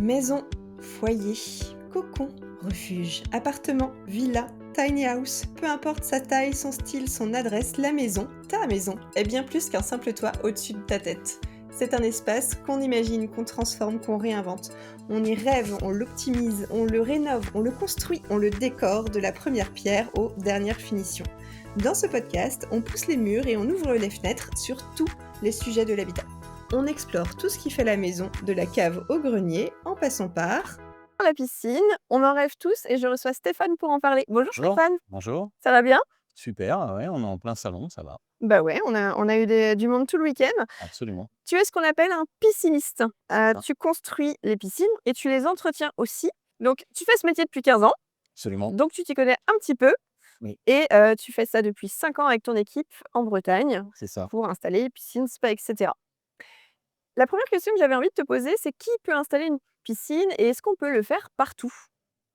Maison, foyer, cocon, refuge, appartement, villa, tiny house, peu importe sa taille, son style, son adresse, la maison, ta maison, est bien plus qu'un simple toit au-dessus de ta tête. C'est un espace qu'on imagine, qu'on transforme, qu'on réinvente. On y rêve, on l'optimise, on le rénove, on le construit, on le décore de la première pierre aux dernières finitions. Dans ce podcast, on pousse les murs et on ouvre les fenêtres sur tous les sujets de l'habitat. On explore tout ce qui fait la maison, de la cave au grenier, en passant par... La piscine, on en rêve tous et je reçois Stéphane pour en parler. Bonjour Bonjour. Stéphane, Bonjour. ça va bien? Super, ouais, on est en plein salon, ça va. Bah ouais, on a eu du monde tout le week-end. Absolument. Tu es ce qu'on appelle un pisciniste. Ah. Tu construis les piscines et tu les entretiens aussi. Donc tu fais ce métier depuis 15 ans, Absolument. donc tu t'y connais un petit peu. Oui. Et tu fais ça depuis 5 ans avec ton équipe en Bretagne C'est ça. pour installer piscine, spa, etc. La première question que j'avais envie de te poser, c'est qui peut installer une piscine et est-ce qu'on peut le faire partout?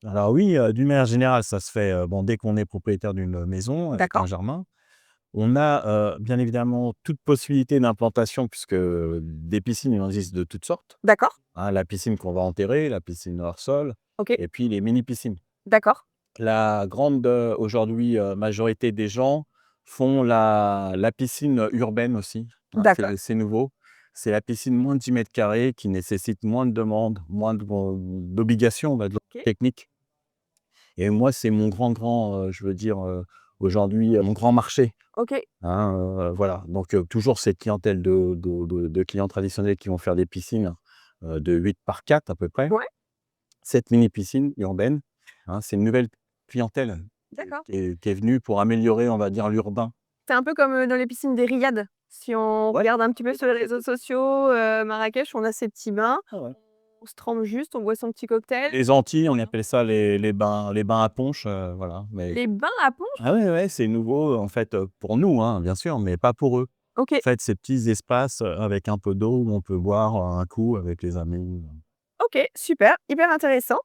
Alors oui, d'une manière générale, ça se fait dès qu'on est propriétaire d'une maison avec D'accord. un jardin. On a bien évidemment toute possibilité d'implantation puisque des piscines, il en existe de toutes sortes. D'accord. Hein, la piscine qu'on va enterrer, la piscine hors sol Ok. et puis les mini-piscines. D'accord. La grande aujourd'hui majorité des gens font la piscine urbaine aussi. Hein, D'accord. c'est nouveau. C'est la piscine moins de 10 mètres carrés qui nécessite moins de demandes, moins d'obligations, on va dire, Ok. techniques. Et moi, c'est mon je veux dire, aujourd'hui, mon grand marché. Ok. Hein, voilà. Donc, toujours cette clientèle de clients traditionnels qui vont faire des piscines de 8 par 4 à peu près. Ouais. Cette mini piscine urbaine, hein, c'est une nouvelle clientèle D'accord. qui est venue pour améliorer, on va dire, l'urbain. C'est un peu comme, dans les piscines des riades. Si on Ouais. regarde un petit peu sur les réseaux sociaux, Marrakech, on a ces petits bains. Ah ouais. On se trempe juste, on boit son petit cocktail. Les Antilles, on appelle ça les bains à ponche, voilà. Mais Les bains à ponche? ah ouais, ouais, c'est nouveau en fait, pour nous, hein, bien sûr, mais pas pour eux. OK. En fait, ces petits espaces, avec un peu d'eau où on peut boire un coup avec les amis. OK, super, hyper intéressant.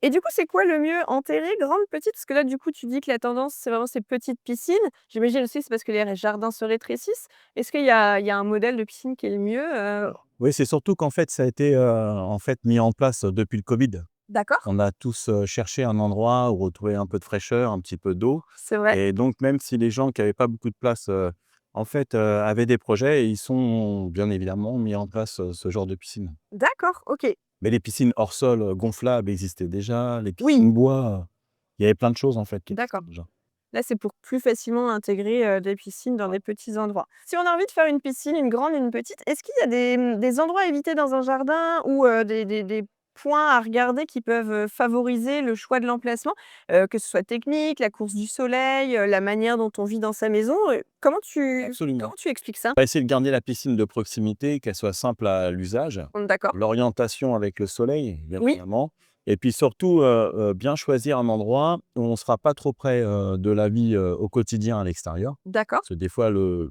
Et du coup, c'est quoi le mieux? Enterré, grande, petite? Parce que là, du coup, tu dis que la tendance, c'est vraiment ces petites piscines. J'imagine aussi, c'est parce que les jardins se rétrécissent. Est-ce qu'il y a un modèle de piscine qui est le mieux? Oui, c'est surtout qu'en fait, ça a été, en fait, mis en place depuis le covid. D'accord, On a tous, cherché un endroit où retrouver un peu de fraîcheur, un petit peu d'eau. c'est vrai. Et donc même si les gens qui avaient pas beaucoup de place, en fait, avaient des projets, ils sont bien évidemment mis en place, ce genre de piscine. D'accord, OK. Mais les piscines hors sol, gonflables existaient déjà, les Oui, piscines bois, il y avait plein de choses en fait qui existaient d'accord. déjà. Là, c'est pour plus facilement intégrer, des piscines dans des petits endroits. Si on a envie de faire une piscine, une grande, une petite, est-ce qu'il y a des endroits à éviter dans un jardin ou des points à regarder qui peuvent, favoriser le choix de l'emplacement? Que ce soit technique, la course du soleil, la manière dont on vit dans sa maison, Absolument. comment tu expliques ça? On va essayer de garder la piscine de proximité, qu'elle soit simple à l'usage. D'accord. L'orientation avec le soleil, bien Oui, évidemment. Et puis surtout, bien choisir un endroit où on ne sera pas trop près, de la vie, au quotidien à l'extérieur. d'accord, Parce que des fois, le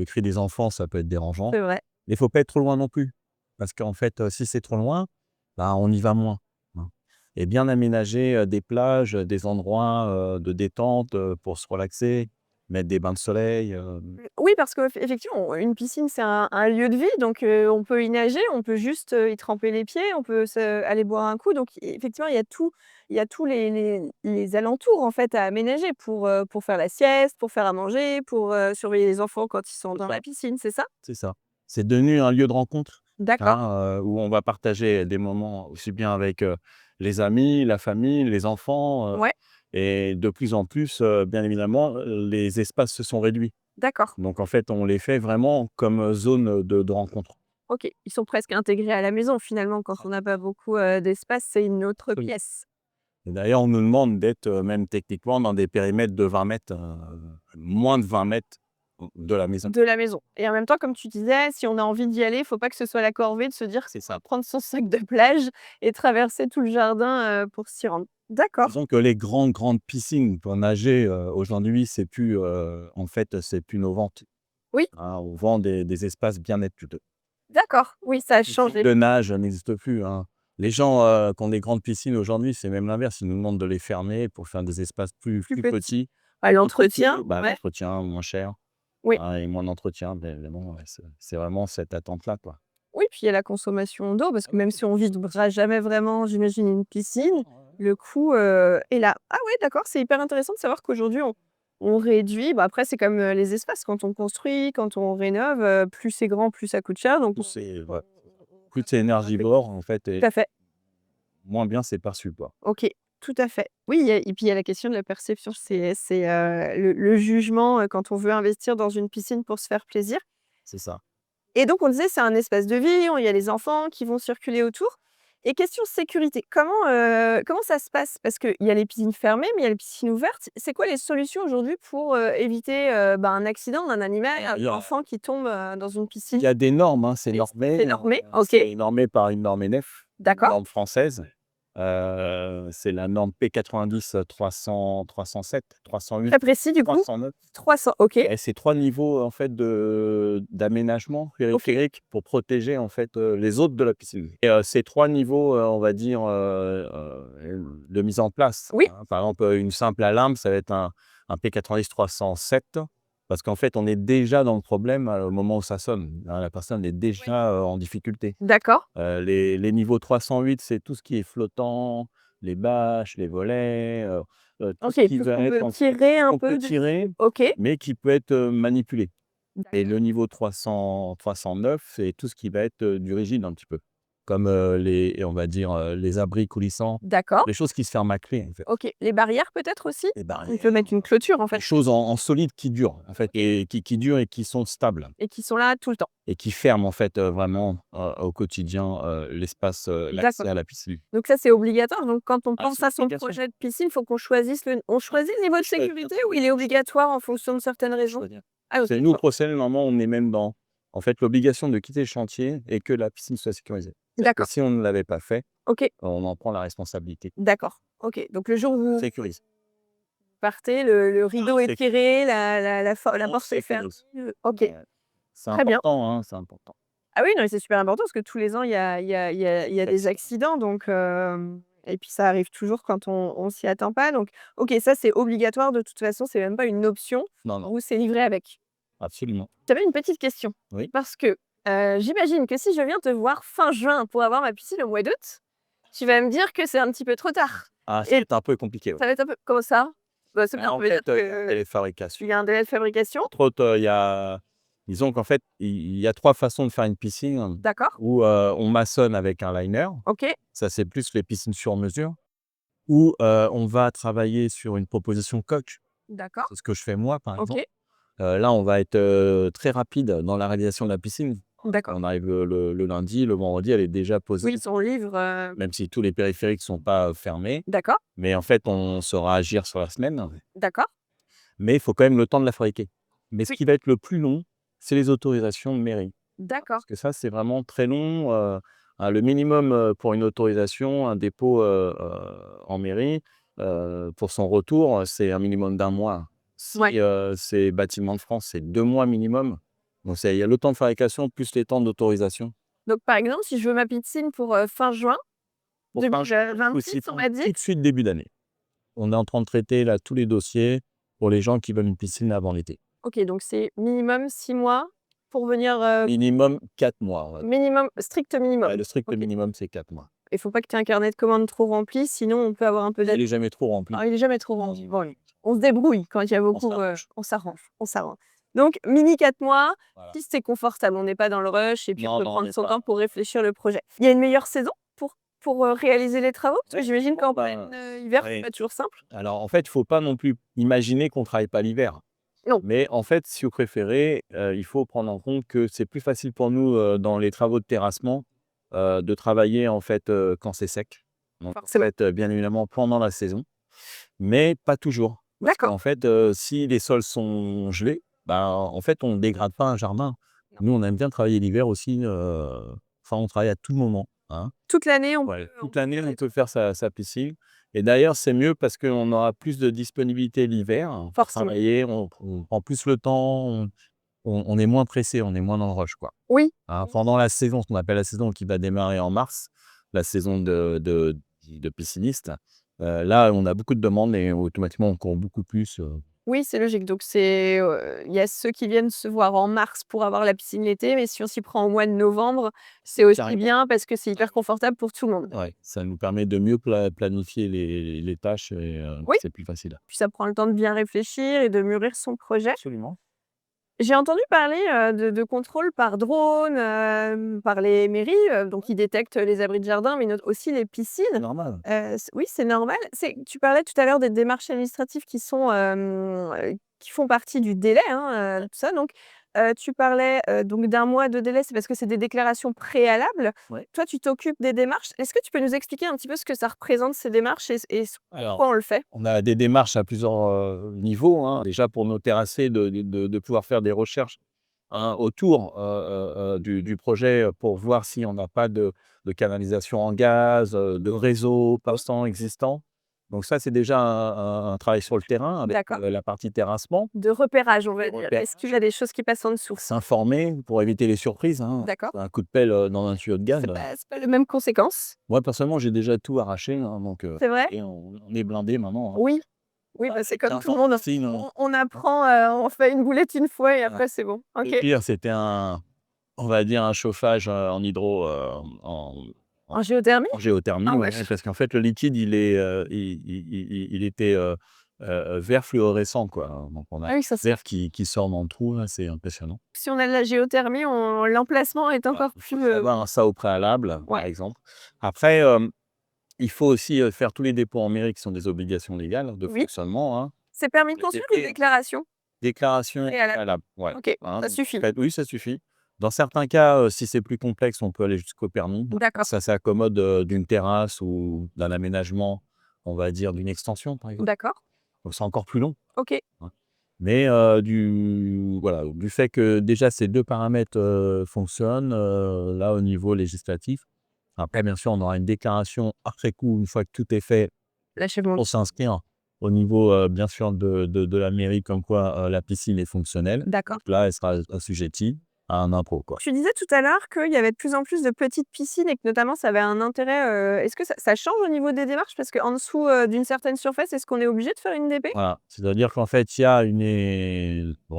cri des enfants, ça peut être dérangeant. c'est vrai. Mais il ne faut pas être trop loin non plus. Parce qu'en fait, si c'est trop loin, bah, on y va moins, hein. Et bien aménager, des plages, des endroits, de détente, pour se relaxer, mettre des bains de soleil, Oui, parce qu'effectivement, une piscine, c'est un lieu de vie, donc on peut y nager, on peut juste, y tremper les pieds, on peut aller boire un coup, donc effectivement, il y a tous les alentours, en fait, à aménager pour faire la sieste, pour faire à manger, pour, surveiller les enfants quand ils sont dans la piscine, c'est ça? c'est ça. C'est devenu un lieu de rencontre, D'accord. hein, où on va partager des moments aussi bien avec, les amis, la famille, les enfants, Ouais, et de plus en plus, bien évidemment, les espaces se sont réduits. d'accord. Donc en fait, on les fait vraiment comme, zone, de rencontre. OK. Ils sont presque intégrés à la maison, finalement, quand on n'a pas beaucoup, d'espace, c'est une autre Oui. pièce. Et d'ailleurs, on nous demande d'être, même techniquement dans des périmètres de 20 mètres, moins de 20 mètres de la maison. De la maison et en même temps, comme tu disais, si on a envie d'y aller, il faut pas que ce soit la corvée de se dire C'est ça. prendre son sac de plage et traverser tout le jardin, pour s'y rendre. D'accord. Disons que les grandes piscines pour nager, aujourd'hui, c'est plus, en fait, c'est plus nos ventes, Oui, hein. On vend des espaces bien-être plutôt. d'accord. Oui, ça a Piscine changé. de nage n'existe plus, hein. Les gens, qui ont des grandes piscines aujourd'hui, c'est même l'inverse. Ils nous demandent de les fermer pour faire des espaces Plus plus petit. petits. Ah, Beaucoup plus, l'entretien, bah, ouais. l'entretien moins cher, Oui. hein, et moins d'entretien, bien évidemment, ouais, c'est vraiment cette attente-là, quoi. Oui, puis il y a la consommation d'eau parce que même si on videra jamais vraiment, j'imagine, une piscine, le coût, est là. Ah ouais, d'accord, c'est hyper intéressant de savoir qu'aujourd'hui on réduit. Bah, après c'est comme, les espaces quand on construit, quand on rénove, plus c'est grand, plus ça coûte cher donc Plus plus c'est énergivore, en fait, tout et à fait. moins bien c'est perçu, quoi. OK, tout à fait. Oui, il y a et puis il y a la question de la perception. C'est, le jugement, quand on veut investir dans une piscine pour se faire plaisir C'est ça. et donc on disait c'est un espace de vie, il y a les enfants qui vont circuler autour et question sécurité, comment ça se passe? Parce qu'il y a les piscines fermées, mais il y a les piscines ouvertes. C'est quoi les solutions aujourd'hui pour, éviter, un accident d'un animal, Il y un a enfant qui tombe, dans une il piscine? y a des normes, hein, c'est Et normé, c'est normé? OK, c'est normé par une norme ENEF, une d'accord. norme française. C'est la norme P90, 307, 308, Très précis du coup? 309. 300, OK, Et c'est 3 niveaux, en fait, d'aménagement OK. périphérique pour protéger, en fait, les hôtes de la piscine. Et ces 3 niveaux, on va dire, de mise en place, Oui, hein. Par exemple, une simple alarme, ça va être un P90 307 parce qu'en fait, on est déjà dans le problème, au moment où ça sonne, hein. La personne est déjà, en difficulté. d'accord. Les niveaux 308, c'est tout ce qui est flottant, les bâches, les volets, tout ce OK, qui tout ce va qu'on être peut en tirer un qu'on peut peu dessus. tirer, OK, mais qui peut être, manipulé. Et d'accord. le niveau 309, c'est tout ce qui va être, du rigide un petit peu. Comme, on va dire, les abris coulissants, D'accord. les choses qui se ferment à clé, en fait. OK. Les barrières peut-être aussi? Les On peut barrières, mettre une clôture en les fait choses en solide qui durent, en fait, OK et qui durent et qui sont stables et qui sont là tout le temps? et qui ferment, en fait, vraiment, au quotidien, l'espace, D'accord. l'accès à la piscine. Donc ça, c'est obligatoire. Donc quand on Ah, pense c'est à son obligatoire. projet de piscine, il faut qu'on choisisse on choisit le niveau de Choisir. sécurité ou il est obligatoire en fonction de certaines raisons? Choisir. Ah OK, C'est nous, professionnels, normalement, on est même dans, en fait, l'obligation de quitter le chantier et que la piscine soit sécurisée. C'est-à-dire que d'accord. si on ne l'avait pas fait, OK, on en prend la responsabilité. d'accord. OK. Donc le jour où On vous sécurise. partez, le rideau est C'est tiré, la on porte est fermée, sécurise. OK, C'est très bien. important, hein, c'est important. Ah oui, non, mais c'est super important parce que tous les ans, il y a des accidents donc et puis ça arrive toujours quand on s'y attend pas donc OK, ça, c'est obligatoire de toute façon, c'est même pas une option Non, non, ou c'est livré avec. absolument. J'avais une petite question Oui. parce que, j'imagine que si je viens te voir fin juin pour avoir ma piscine au mois d'août, tu vas me dire que c'est un petit peu trop tard Ah, ça va et être un peu compliqué, ouais. ça va être un peu comment ça? Bah, c'est bien, ça En veut dire fait, il y a qu'il les fabrications. y a un délai de fabrication? Entre autres, il y a disons qu'en fait, il y a 3 façons de faire une piscine D'accord, où, on maçonne avec un liner. OK, Ça, c'est plus les piscines sur mesure. Ou, on va travailler sur une proposition coque. d'accord, C'est ce que je fais moi, par exemple. OK, Là, on va être, très rapide dans la réalisation de la piscine. d'accord. On arrive le lundi, le vendredi, elle est déjà posée, Oui, son livre, même si tous les périphériques sont pas, fermés. d'accord, Mais en fait, on saura agir sur la semaine, d'accord, mais il faut quand même le temps de la fabriquer. Mais ce oui, qui va être le plus long, c'est les autorisations de mairie. d'accord. Parce que ça, c'est vraiment très long, le minimum, pour une autorisation, un dépôt, en mairie, pour son retour, c'est un minimum d'1 mois. Ouais. Si, c'est Bâtiments de France, c'est 2 mois minimum. Donc il y a le temps de fabrication plus les temps d'autorisation. Donc par exemple, si je veux ma piscine pour, fin juin Pour fin juin, faut s'y 2026, on prendre m'a dit? tout de suite début d'année. On est en train de traiter là tous les dossiers pour les gens qui veulent une piscine avant l'été. OK, donc c'est minimum 6 mois pour venir, Minimum 4 mois, on va dire. minimum, strict Ouais, minimum? le strict OK. minimum, c'est 4 mois. Il faut pas que tu aies un carnet de commandes trop rempli, sinon on peut avoir un peu Il est jamais trop rempli. ah, il est jamais trop rempli. Bon, on se débrouille quand il y a On beaucoup, s'arrange. on s'arrange, on s'arrange. Donc mini 4 mois, Voilà. si c'est confortable, on n'est pas dans le rush et puis on Non, peut non, on prendre n'est son pas. temps pour réfléchir le projet. Il y a une meilleure saison pour réaliser les travaux? Parce que j'imagine qu'en plein, hiver, c'est Oui. pas toujours simple? Alors, en fait, il faut pas non plus imaginer qu'on travaille pas l'hiver. Non. Mais en fait, si vous préférez, il faut prendre en compte que c'est plus facile pour nous, dans les travaux de terrassement, de travailler en fait, quand c'est sec. Donc en Forcément. fait, bien évidemment pendant la saison, mais pas toujours. Parce D'accord. qu'en fait, si les sols sont gelés, bah, en fait, on ne dégrade pas un jardin. Non. Nous, on aime bien travailler l'hiver aussi, enfin, on travaille à tout moment, hein. Toute l'année, Ouais, on toute peut l'année, on travailler peut faire sa piscine et d'ailleurs, c'est mieux parce qu'on aura plus de disponibilité l'hiver pour forcément. travailler. On prend plus le temps, on est moins pressé, on est moins dans le rush, quoi. Oui. Hein, pendant la saison, ce qu'on appelle la saison qui va démarrer en mars, la saison de piscinistes, là, on a beaucoup de demandes et automatiquement, on court beaucoup plus. Oui, c'est logique. Donc il y a ceux qui viennent se voir en mars pour avoir la piscine l'été, mais si on s'y prend au mois de novembre, c'est aussi Carrément. bien parce que c'est hyper confortable pour tout le monde. Ouais, ça nous permet de mieux planifier les tâches et Oui, c'est plus facile. puis ça prend le temps de bien réfléchir et de mûrir son projet. Absolument. J'ai entendu parler, de contrôle par drone, par les mairies, donc ils détectent les abris de jardin, mais aussi les C'est piscines. normal. Oui, c'est normal. Tu parlais tout à l'heure des démarches administratives qui font partie du délai, hein, tout ça donc. Tu parlais, donc d'un mois de délai, c'est parce que c'est des déclarations préalables. Ouais. Toi, tu t'occupes des démarches. Est-ce que tu peux nous expliquer un petit peu ce que ça représente ces démarches et Alors, pourquoi on le fait? on a des démarches à plusieurs niveaux, hein. Déjà pour nos terrassés, de pouvoir faire des recherches, hein, autour du projet pour voir si on n'a pas de canalisation en gaz, de réseau passant existant. Donc ça, c'est déjà un travail sur le terrain avec D'accord. la partie terrassement. De repérage, on va dire. Repérage. Est-ce qu'il y a des choses qui passent en dessous? S'informer pour éviter les surprises, hein. D'accord. Un coup de pelle dans un tuyau de gaz. C'est pas les mêmes conséquences. Moi, personnellement, j'ai déjà tout arraché, hein, donc C'est vrai? et on est blindé maintenant, hein. Oui. Oui, bah, c'est comme tout le monde, hein. Sinon, On apprend, on fait une boulette une fois et ouais. après c'est bon. Le OK. pire, c'était on va dire un chauffage en hydro, En géothermie? en géothermie, Ah ouais, wesh. parce qu'en fait, le liquide, il était vert fluorescent, quoi, hein. Donc on a Ah oui, ça un vert qui sort dans le trou, là, c'est impressionnant. si on a de la géothermie, l'emplacement est Voilà, encore il faut plus, savoir ça au préalable, par ouais. exemple. Après, il faut aussi faire tous les dépôts en mairie qui sont des obligations légales de Oui. fonctionnement, hein. C'est permis de Le construire ou DP déclaration Déclaration préalable? préalable, ouais, OK, hein, ça donc suffit. fait oui, ça suffit. Dans certains cas, si c'est plus complexe, on peut aller jusqu'au permis. D'accord, Ça s'accommode, d'une terrasse ou d'un aménagement, on va dire d'une extension, par exemple. d'accord. Donc c'est encore plus long, OK. hein. Mais du fait que déjà ces 2 paramètres, fonctionnent, là, au niveau législatif. Après, bien sûr, on aura une déclaration après coup, une fois que tout est fait, L'achèvement. pour s'inscrire au niveau, bien sûr de la mairie comme quoi, la piscine est fonctionnelle. D'accord. Donc là, elle sera assujettie à un impôt, quoi. Tu disais tout à l'heure qu'il y avait de plus en plus de petites piscines et que notamment ça avait un intérêt, est-ce que ça change au niveau des démarches? Parce qu'en dessous, d'une certaine surface, est-ce qu'on est obligé de faire une DP? Voilà, c'est-à-dire qu'en fait, il y a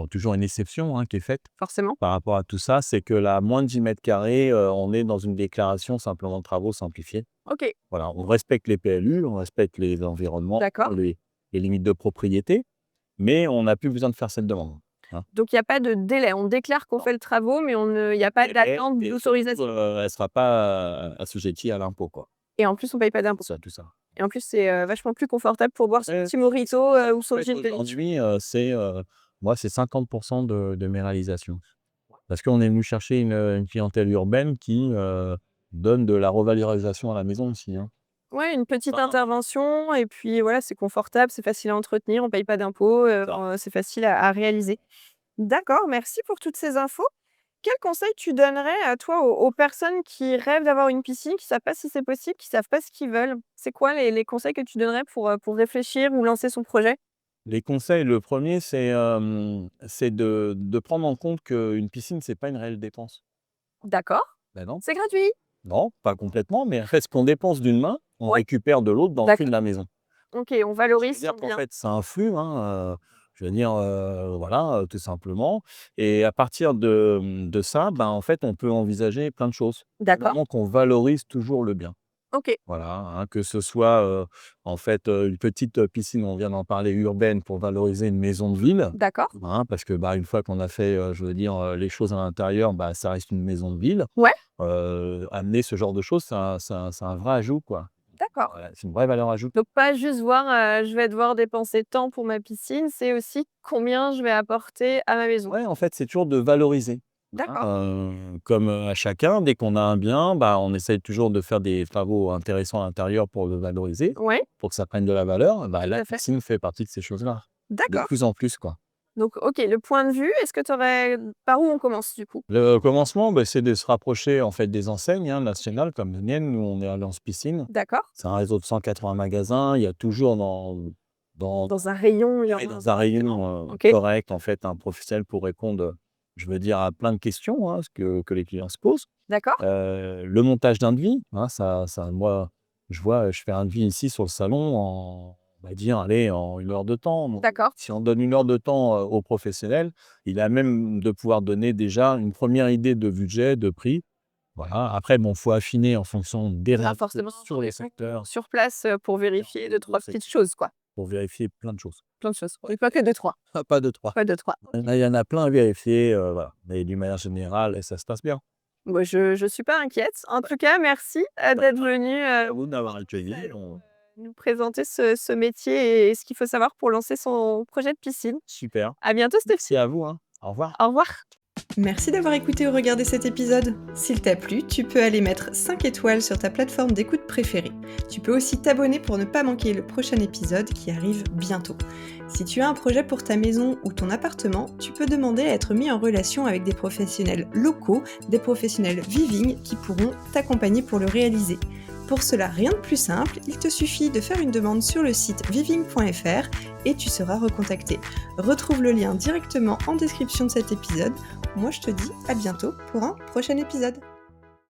toujours une exception, hein, qui est faite Forcément. par rapport à tout ça, c'est que là, moins de 10 m², on est dans une déclaration simplement de travaux simplifiée. OK, Voilà, on respecte les PLU, on respecte les environnements, d'accord. les limites de propriété, mais on n'a plus besoin de faire cette demande, hein. Donc il y a pas de délai. On déclare qu'on fait le travaux, mais il y a pas d'attente Et surtout, d'autorisation elle sera pas, assujettie à l'impôt, quoi. et en plus on paye pas d'impôts Ça, tout ça. et en plus c'est, vachement plus confortable pour boire son Ouais, petit mojito, ou en son fait, gin tonic. aujourd'hui, moi, c'est 50 de mes réalisations. Parce qu'on est venu chercher une clientèle urbaine qui, donne de la revalorisation à la maison aussi, hein. Ouais, une petite Voilà. intervention et puis voilà, c'est confortable, c'est facile à entretenir, on paye pas d'impôts, c'est facile à réaliser. D'accord, merci pour toutes ces infos. Quel conseil tu donnerais, toi, aux personnes qui rêvent d'avoir une piscine, qui savent pas si c'est possible, qui savent pas ce qu'ils veulent? C'est quoi les conseils que tu donnerais pour réfléchir ou lancer son projet? Les conseils, le premier, c'est de prendre en compte qu'une piscine, c'est pas une réelle dépense. D'accord, Ben non. c'est gratuit? Non, pas complètement, mais en fait, ce qu'on dépense d'une main, on Ouais, récupère de l'autre dans le prix d'accord. de la maison. OK, on C'est à valorise dire son qu'en bien. fait, c'est un flux, hein, je veux dire, voilà, tout simplement et à partir de ça, ben, en fait, on peut envisager plein de choses. Du D'accord, moment qu'on valorise toujours le bien. OK, Voilà, hein, que ce soit, en fait, une petite, piscine, on vient d'en parler, urbaine pour valoriser une maison de ville, d'accord. hein, parce que, bah, une fois qu'on a fait, je veux dire, les choses à l'intérieur, bah, ça reste une maison de ville. Ouais, Amener ce genre de choses, c'est un vrai ajout, quoi. d'accord. Ouais, c'est une vraie valeur ajoutée. Donc pas juste voir, je vais devoir dépenser tant pour ma piscine, c'est aussi combien je vais apporter à ma maison. Ouais, en fait, c'est toujours de valoriser, hein, D'accord. comme, à chacun, dès qu'on a un bien, bah, on essaye toujours de faire des travaux intéressants à l'intérieur pour le valoriser, Ouais, pour que ça prenne de la valeur. Bah, tout la à fait. piscine fait partie de ces choses-là, de D'accord. plus en plus, quoi. Donc OK, le point de vue, est-ce que tu aurais par où on commence du coup? Le commencement, bah, c'est de se rapprocher, en fait, des enseignes, hein, nationales comme les miennes. Nous, on est Alliance Piscine. D'accord. C'est un réseau de 180 magasins. Il y a toujours dans Dans un rayon, il y en ouais, a dans un rayon, OK, correct, en fait, un professionnel pour répondre, je veux dire, à plein de questions, hein, ce que les clients se posent. d'accord. Le montage d'un devis, hein, moi, je fais un devis ici sur le salon on va dire, allez, en 1 heure de temps. Donc, D'accord. si on donne 1 heure de temps au professionnel, il a même de pouvoir donner déjà une première idée de budget, de prix. Voilà. Après, bon, faut affiner en fonction des Pas réactions forcément sur les secteurs, sur place, pour vérifier 2-3 petites choses, quoi. pour vérifier plein de choses. Plein de choses. Et pas que 2-3. Pas 2-3. Pas 2-3. Il y en a plein à vérifier, voilà. Mais d'une manière générale, ça se passe bien. Moi, je suis pas inquiète. En tout cas, merci, d'être venu, À vous d'avoir accueilli. nous présenter ce métier et ce qu'il faut savoir pour lancer son projet de piscine. Super. À bientôt, Stéphanie. Merci à vous, hein. Au revoir. Au revoir. Merci d'avoir écouté ou regardé cet épisode. S'il t'a plu, tu peux aller mettre 5 étoiles sur ta plateforme d'écoute préférée. Tu peux aussi t'abonner pour ne pas manquer le prochain épisode qui arrive bientôt. Si tu as un projet pour ta maison ou ton appartement, tu peux demander à être mis en relation avec des professionnels locaux, des professionnels Viving qui pourront t'accompagner pour le réaliser. Pour cela, rien de plus simple, il te suffit de faire une demande sur le site viving.fr et tu seras recontacté. Retrouve le lien directement en description de cet épisode. Moi, je te dis à bientôt pour un prochain épisode.